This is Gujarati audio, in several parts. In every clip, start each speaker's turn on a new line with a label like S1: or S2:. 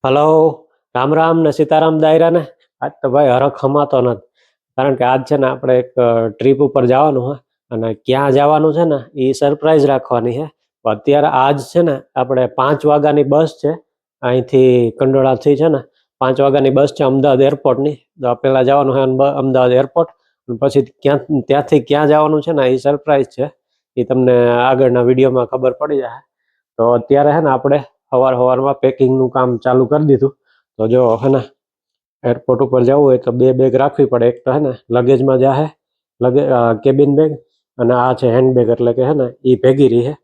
S1: હલો, રામ રામ ને સીતારામ દાયરા ને. આજ તો ભાઈ હરખ હમાતો નથી. કારણ કે આજ છે ને આપણે એક ટ્રીપ ઉપર જવાનું છે. અને ક્યાં જવાનું છે ને એ સરપ્રાઈઝ રાખવાની છે. તો અત્યારે આજ છે ને આપણે 5 વાગ્યાની બસ છે. અહીંથી કંડોળાથી છે ને 5 વાગ્યાની બસ છે અમદાવાદ એરપોર્ટની. તો પેલા જવાનું છે અમદાવાદ એરપોર્ટ. પછી ત્યાંથી ક્યાં જવાનું છે ને એ સરપ્રાઈઝ છે. એ તમને આગળના વિડીયોમાં ખબર પડી જશે. તો અત્યારે છે ને આપણે સવારમાં પેકિંગનું કામ ચાલુ કરી દીધું. તો જો હે ને એરપોર્ટ ઉપર જવું હોય તો 2 બેગ રાખવી પડે. એક તો હે ને લગેજમાં જાહે કેબિન બેગ, અને આ છે હેન્ડ બેગ, એટલે કે હે ને એ ભેગી રહી છે.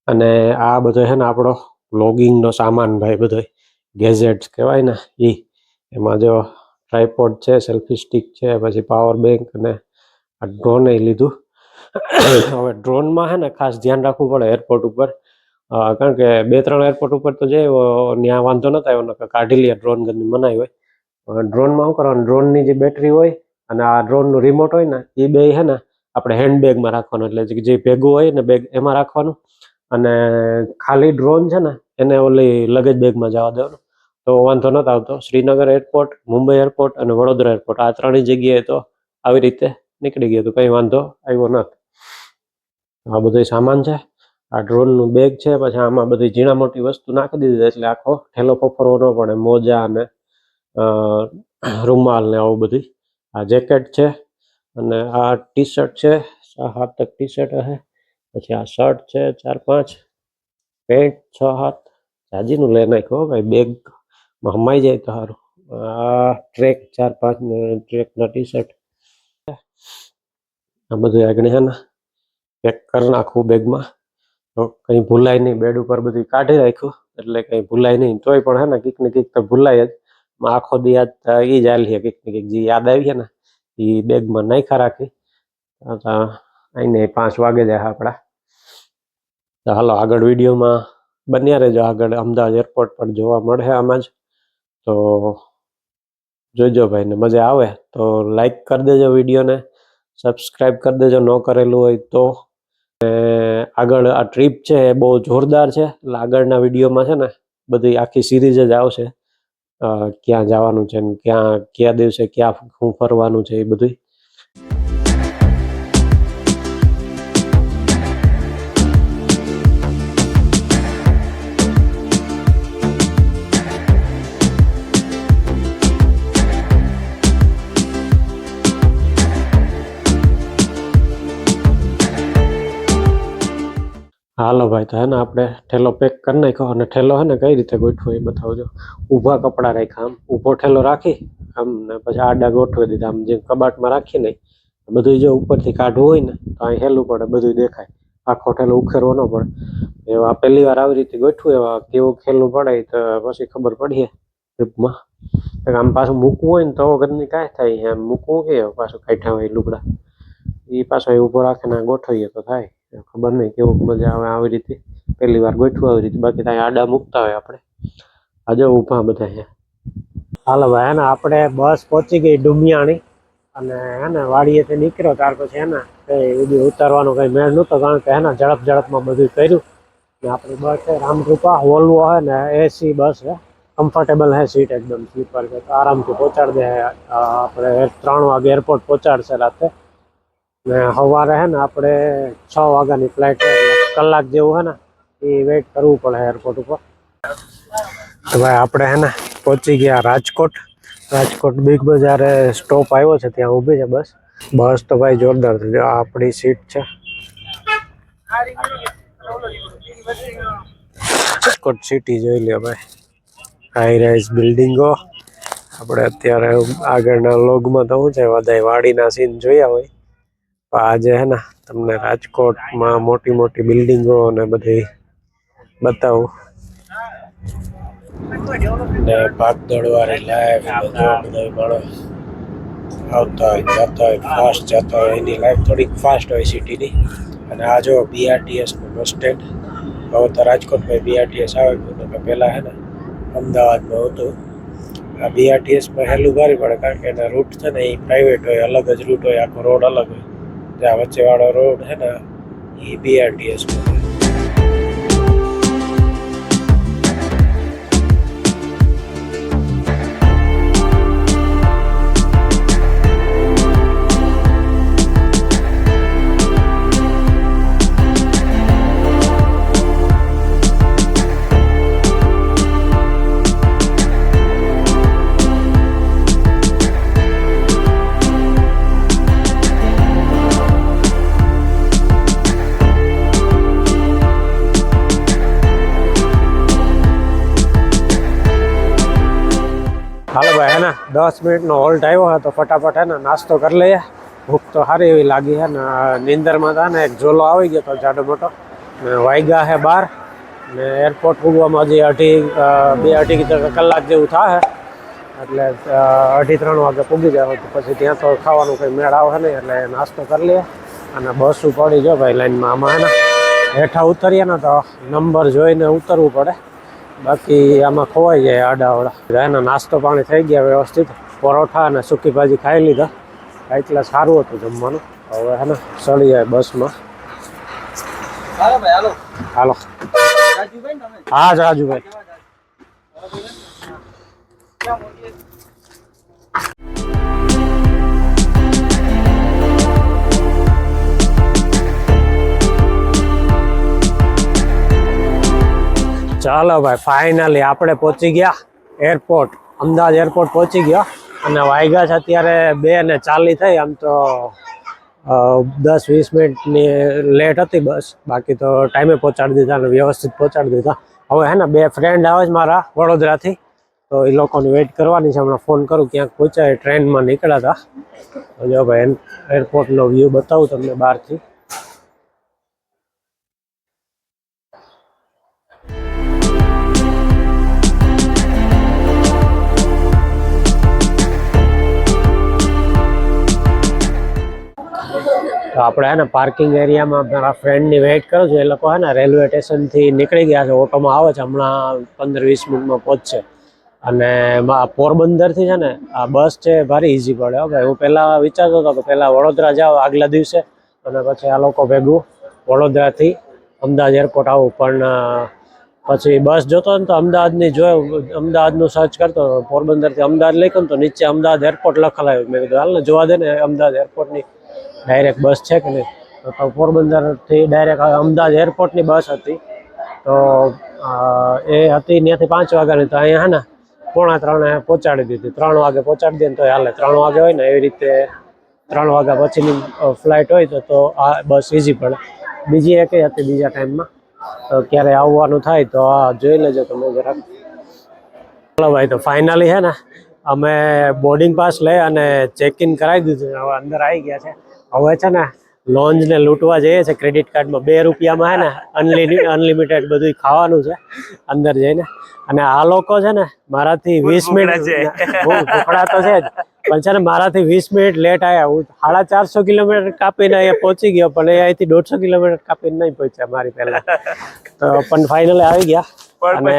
S1: અને આ બધો છે ને આપણો વ્લોગિંગનો સામાન ભાઈ, બધો ગેજેટ્સ કહેવાય ને એ. એમાં જો ટ્રાયપોડ છે, સેલ્ફી સ્ટિક છે, પછી પાવર બેંક, અને આ ડ્રોન એ લીધું. હવે ડ્રોનમાં છે ને ખાસ ધ્યાન રાખવું પડે એરપોર્ટ ઉપર. કારણ કે 2-3 એરપોર્ટ ઉપર તો જઈએ ત્યાં વાંધો નતો આવ્યો, નકર કાઢી લે ડ્રોન ગનની મનાઈ હોય. ડ્રોનમાં શું કરવાનું, ડ્રોનની જે બેટરી હોય અને આ ડ્રોનનું રિમોટ હોય ને એ બે છે ને આપણે હેન્ડ બેગમાં રાખવાનું. એટલે જે ભેગું હોય ને બેગ એમાં રાખવાનું. અને ખાલી ડ્રોન છે ને એને ઓલી લગેજ બેગમાં જવા દેવાનું. તો વાંધો નતો આવતો. શ્રીનગર એરપોર્ટ, મુંબઈ એરપોર્ટ અને વડોદરા એરપોર્ટ, આ 3 જગ્યાએ તો આવી રીતે નીકળી ગયું, તો કંઈ વાંધો આવ્યો નથી. આ બધો સામાન છે. આ ડ્રોનનું બેગ છે. પછી આમાં બધી ઝીણા મોટી વસ્તુ નાખી દીધી, એટલે આખો ઠેલો ફફરવો ન પડે. મોજા અને રૂમાલ ને આવું બધી. આ જેકેટ છે, અને આ ટી શર્ટ છે, 7 તક ટી શર્ટ હશે. પછી આ શર્ટ છે 4-5, પેન્ટ 6-7. જાજીનું લઈ નાખ્યો ભાઈ, બેગમાં હમાઈ જાય તો સારું. આ ટ્રેક 4-5 ને ટ્રેકના ટી શર્ટ. આ બધું આગળ છે ને પેક કરી નાખવું બેગમાં, તો કંઈ ભૂલાય નહીં. બેડ ઉપર બધું કાઢી રાખ્યું એટલે કંઈ ભૂલાય નહીં. તોય પણ હે ને કંઈક ને કંઈક તો ભૂલાય જ. આખો દી યાદ એ જ હાલી છે. કંઈક ને કંઈક જે યાદ આવી છે ને એ બેગમાં નાખ્યા રાખી. આઈને 5 વાગે જાય આપણા. તો હાલો આગળ વિડીયોમાં બન્યા રહેજો. આગળ અમદાવાદ એરપોર્ટ પર જોવા મળે આમાં જ. તો જોઈજો ભાઈ, ને મજા આવે તો લાઈક કરી દેજો વિડીયોને, સબસ્ક્રાઈબ કરી દેજો ન કરેલું હોય તો. આગળ આ ટ્રીપ છે એ બહુ જોરદાર છે. એટલે આગળના વિડીયોમાં છે ને બધી આખી સિરીઝ જ આવશે. ક્યાં જવાનું છે ને કયા દિવસે ક્યાં શું ફરવાનું છે એ બધું. હાલો ભાઈ, તો હે ને આપણે ઠેલો પેક કરી નાખ્યો. અને ઠેલો હે ને કઈ રીતે ગોઠવો એ બતાવજો. ઊભા કપડાં રાખ્યા, આમ ઊભો ઠેલો રાખી આમ, ને પછી આડા ગોઠવી દીધા આમ, જેમ કબાટમાં રાખી નહીં. બધું જો ઉપરથી કાઢવું હોય ને તો અહીં હેલું પડે, બધું દેખાય. આખો ઠેલો ઉખેરવો ન પડે. એવા પહેલી વાર આવી રીતે ગોઠવું, એવા કેવું ખેલું પડે તો પછી ખબર પડીએ ટ્રીપમાં. આમ પાછું મૂકવું હોય ને તો ઘરની કાંઈ થાય. એમ મૂકવું કે પાછું કાઢ્યા હોય લુગડા, એ પાછો ઊભો રાખીને ગોઠવીએ તો થાય. ખબર નહીં કેવું મજા આવે આવી રીતે પહેલી વાર ગોઠવું આવી રીતે. બાકી ત્યાં આડા મૂકતા હોય આપણે. આજે ઊભા બધા છે. હાલો ભાઈ, હે ને આપણે બસ પહોંચી ગઈ ડુમિયાણી. અને હે ને વાડીએથી નીકળ્યો ત્યાર પછી હે ને કઈ ઉતારવાનો કઈ મેળ નહોતો, કારણ કે હે ને ઝડપમાં બધું કર્યું. ને આપણી બસ છે રામકૃપા વોલ્વો હે ને, એસી બસ છે, કમ્ફર્ટેબલ હે સીટ, એકદમ સ્લીપર છે. તો આરામથી પહોંચાડી દે. આપણે 3 વાગે એરપોર્ટ પહોંચાડશે રાતે. ને સવારે હે ને આપણે 6 વાગ્યાની ફ્લાઇટ છે, એટલે કલાક જેવું હે ને એ વેઇટ કરવું પડે એરપોર્ટ ઉપર. તો ભાઈ આપણે હે ને પહોંચી ગયા રાજકોટ. બિગ બજારે સ્ટોપ આવ્યો છે, ત્યાં ઊભી છે બસ. તો ભાઈ જોરદાર છે. જો આપણી સીટ છે. રાજકોટ સિટી જોઈ લે ભાઈ, હાઈ રાઈઝ બિલ્ડિંગો. આપણે અત્યારે આગળના લોગમાં તો શું છે, બધા વાડીના સીન જોયા હોય. આજે હે ને તમને રાજકોટમાં મોટી મોટી બિલ્ડિંગો અને બધી બતાવું. ને ભાગદોડવાળી લાઈફ, બધા માણસ આવતા હોય જતા હોય, ફાસ્ટ જતા હોય. એની લાઈફ થોડીક ફાસ્ટ હોય સિટીની. અને આ જો BRTSનું બસ સ્ટેન્ડ. હવે તો રાજકોટમાં BRTS આવે ગયું, પહેલાં હે ને અમદાવાદમાં હતું. આ BRTSમાં હેલું ભારી પડે, કારણ કે એના રૂટ છે ને એ પ્રાઇવેટ હોય, અલગ જ રૂટ હોય, આખો રોડ અલગ હોય. ત્યાં વચ્ચેવાળો રોડ છે ને એ BRTSમાં. ને 10 મિનિટનો હોલ્ટ આવ્યો હોય તો ફટાફટ હે ને નાસ્તો કરી લઈએ. ભૂખ તો સારી એવી લાગી છે ને નીંદરમાં હતા ને એક ઝોલો આવી ગયો તો જાડો મોટો ને વાગ્યા છે 12 ને એરપોર્ટ પૂગવામાં હજી 2-2.5 કલાક જેવું થાય એટલે 2:30-3 વાગે પૂગી જાય તો પછી ત્યાં તો ખાવાનું કંઈ મેળ આવે નહીં એટલે નાસ્તો કરી લઈએ અને બસ પડી જો ભાઈ લાઈનમાં. આમાં હે ને હેઠા ઉતરીએ ને તો નંબર જોઈને ઉતરવું પડે, બાકી આમાં ખોવાઈ જાય આડાવડા. એનો નાસ્તો પાણી થઈ ગયા વ્યવસ્થિત, પરોઠા અને સૂકી ભાજી ખાઈ લીધા એટલે સારું હતું જમવાનું. હવે હે ને ચડી જાય બસમાં. હાલો હા રાજુભાઈ. ચાલો ભાઈ ફાઇનલી આપણે પહોંચી ગયા એરપોર્ટ, અમદાવાદ એરપોર્ટ પહોંચી ગયા અને વાગ્યા છે અત્યારે 2:40 થઈ. આમ તો 10-20 મિનિટની લેટ હતી બસ, બાકી તો ટાઈમે પહોંચાડી દીધા અને વ્યવસ્થિત પહોંચાડી દીધા. હવે હે ને 2 ફ્રેન્ડ આવે છે મારા વડોદરાથી, તો એ લોકોની વેઇટ કરવાની છે. હમણાં ફોન કરું ક્યાંક પહોંચાય. ટ્રેનમાં નીકળ્યા હતા. જો ભાઈ એરપોર્ટનો વ્યૂ બતાવું તમને બહારથી. તો આપણે હે ને પાર્કિંગ એરિયામાં મારા ફ્રેન્ડની વેઇટ કરું છું. એ લોકો હે ને રેલવે સ્ટેશનથી નીકળી ગયા છે, ઓટોમાં આવે છે, હમણાં 15-20 મિનિટમાં પહોંચશે. અને પોરબંદરથી છે ને આ બસ છે ભારી ઇઝી પડે ભાઈ. હું પહેલાં વિચારતો હતો કે પહેલાં વડોદરા જાઓ આગલા દિવસે અને પછી આ લોકો ભેગું વડોદરાથી અમદાવાદ એરપોર્ટ આવું, પણ પછી બસ જોતો ને તો અમદાવાદની અમદાવાદનું સર્ચ કરતો, પોરબંદરથી અમદાવાદ લખ્યું ને તો નીચે અમદાવાદ એરપોર્ટ લખેલાયું. મેં કીધું હાલ ને જોવા દે ને અમદાવાદ એરપોર્ટની ડાયરેક્ટ બસ છે કે નહીં. તો પોરબંદરથી ડાયરેક્ટ અમદાવાદ એરપોર્ટની બસ હતી, તો એ હતી ત્યાંથી 5 વાગ્યાની. તો અહીંયા હે ને 2:45 પહોંચાડી દીધી. 3 વાગે પહોંચાડી દે ને તો હાલે. 3 વાગે હોય ને એવી રીતે 3 વાગ્યા પછીની ફ્લાઇટ હોય તો આ બસ ઇઝી પડે. બીજી એક હતી બીજા ટાઈમમાં, તો ક્યારે આવવાનું થાય તો આ જોઈ લેજો તમે જરાક. ચાલો ભાઈ તો ફાઇનલી હે ને અમે બોર્ડિંગ પાસ લઈ અને ચેક ઇન કરાવી દીધું. હવે અંદર આવી ગયા છે. હવે છે ને લોન્જને લૂંટવા જઈએ છે ક્રેડિટ કાર્ડમાં. 2 રૂપિયામાં હે ને અનલિમિટેડ બધું ખાવાનું છે અંદર જઈને. અને આ લોકો છે ને મારાથી 20 મિનિટ ભૂખડા તો છે જ, પણ છે ને મારાથી 20 મિનિટ લેટ આવ્યા. હું 450 કિલોમીટર કાપીને અહીંયા પહોંચી ગયો, પણ એ અહીંથી 150 કિલોમીટર કાપીને નહીં પહોંચ્યા મારી પહેલા. તો પણ ફાઇનલી આવી ગયા. અને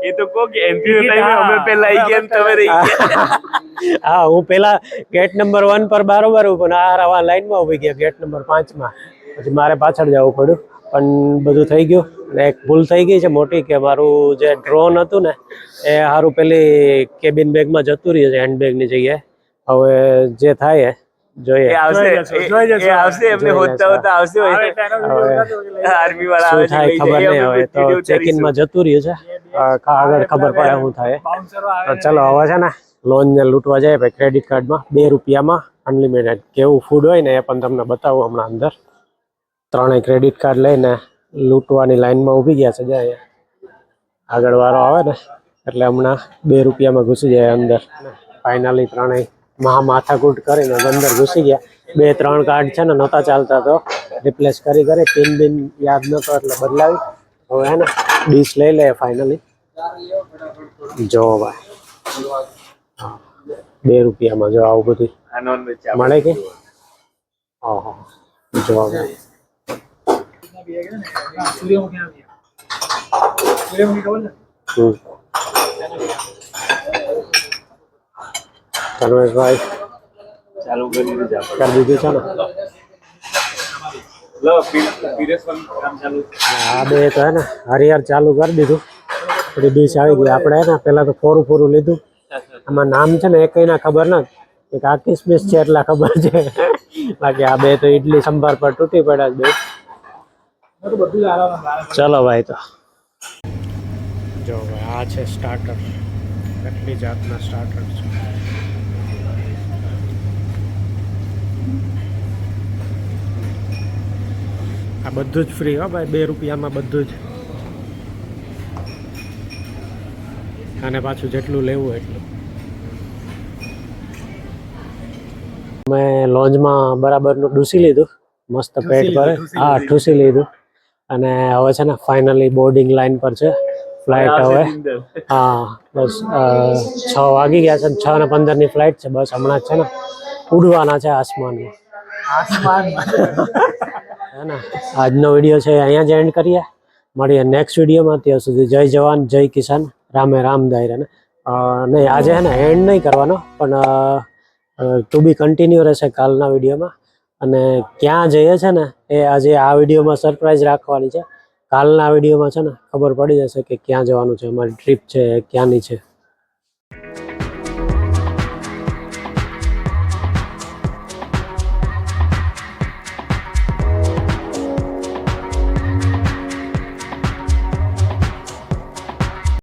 S2: એ તો કહો કે એન્ટ્રી ટાઈમે અમે પહેલા આવી ગયા તમે રહી ગયા.
S1: હા, હું પેલા ગેટ નંબર 1 પર બરોબર, પણ આ લાઈનમાં ઉભી ગયા ગેટ નંબર 5માં. પછી મારે પાછળ જવું પડ્યું, પણ બધું થઈ ગયું. અને એક ભૂલ થઈ ગઈ છે મોટી, કે મારું જે ડ્રોન હતું ને એ સારું પેલી કેબિન બેગમાં જતું રહ્યું છે હેન્ડબેગની જગ્યાએ. હવે જે થાય જોઈએ.
S2: આવશે એમને હોતા આવશે આર્મી વાળા આવે
S1: થાય ખબર નહીં. હવે તો ચેકિનમાં જતું રહ્યું છે, આગળ ખબર પડે શું થાય. તો ચલો હવે છે ને લોનને લૂંટવા જાય ભાઈ ક્રેડિટ કાર્ડમાં. 2 રૂપિયામાં અનલિમિટેડ કેવું ફૂડ હોય ને એ પણ તમને બતાવું હમણાં. અંદર 3 ક્રેડિટ કાર્ડ લઈને લૂંટવાની લાઈનમાં ઊભી ગયા છે. જાય આગળ વાળો આવે ને એટલે હમણાં 2 રૂપિયામાં ઘૂસી જાય અંદર. ફાઇનલી 3 માથાકૂટ કરીને અંદર ઘૂસી ગયા. 2-3 કાર્ડ છે ને નહોતા ચાલતા, તો રિપ્લેસ કરી પિન યાદ નહોતો એટલે બદલાવી. હવે હે ને ડીશ લઈ લે ફાઇનલી. જો ભાઈ 2 રૂપિયામાં જો આવું બધું મળે કે જો ભાઈ. ધર્મેશભાઈ
S2: ચાલુ કરી દીધું
S1: છે ને. આ બે તો હે ને હરિહર ચાલુ કરી દીધું. પછી ડીશ આવી ગઈ. આપણે હે ને પેલા તો ફોરું લીધું. આમાં નામ છે ને એક ના ખબર નથી, એક આ કિસમિસ છે એટલા ખબર છે. બાકી આ બે તો ઇડલી સંભાર પર તૂટી પડ્યા બે. ચલો ભાઈ તો જો ભાઈ આ છે સ્ટાર્ટર. કેટલી જાતના સ્ટાર્ટર છે. આ બધું જ ફ્રી હો ભાઈ. 2 રૂપિયામાં બધું જ. અને પાછું જેટલું લેવું એટલું. મેં લોન્જમાં બરાબરનું ડૂસી લીધું, મસ્ત પેટ ભરે. હા, ઠૂસી લીધું. અને હવે છે ને ફાઇનલી બોર્ડિંગ લાઈન પર છે ફ્લાઇટ હવે. હા, બસ 6 વાગી ગયા છે. 6:15 ફ્લાઇટ છે. બસ હમણાં જ છે ને ઉડવાના છે આસમાનમાં. હે ને આજનો વિડીયો છે અહીંયા જ એન્ડ કરીએ. મળીએ નેક્સ્ટ વિડીયોમાં. ત્યાં સુધી જય જવાન જય કિસાન, રામે રામ દાયરા. નહીં, આજે છે ને એન્ડ નહીં કરવાનો, પણ ટુ બી કન્ટિન્યુ રહેશે કાલના વિડીયોમાં. અને ક્યાં જઈએ છે ને એ આજે આ વિડીયોમાં સરપ્રાઈઝ રાખવાની છે. કાલના વિડીયોમાં છે ને ખબર પડી જશે કે ક્યાં જવાનું છે, અમારી ટ્રીપ છે ક્યાંની છે.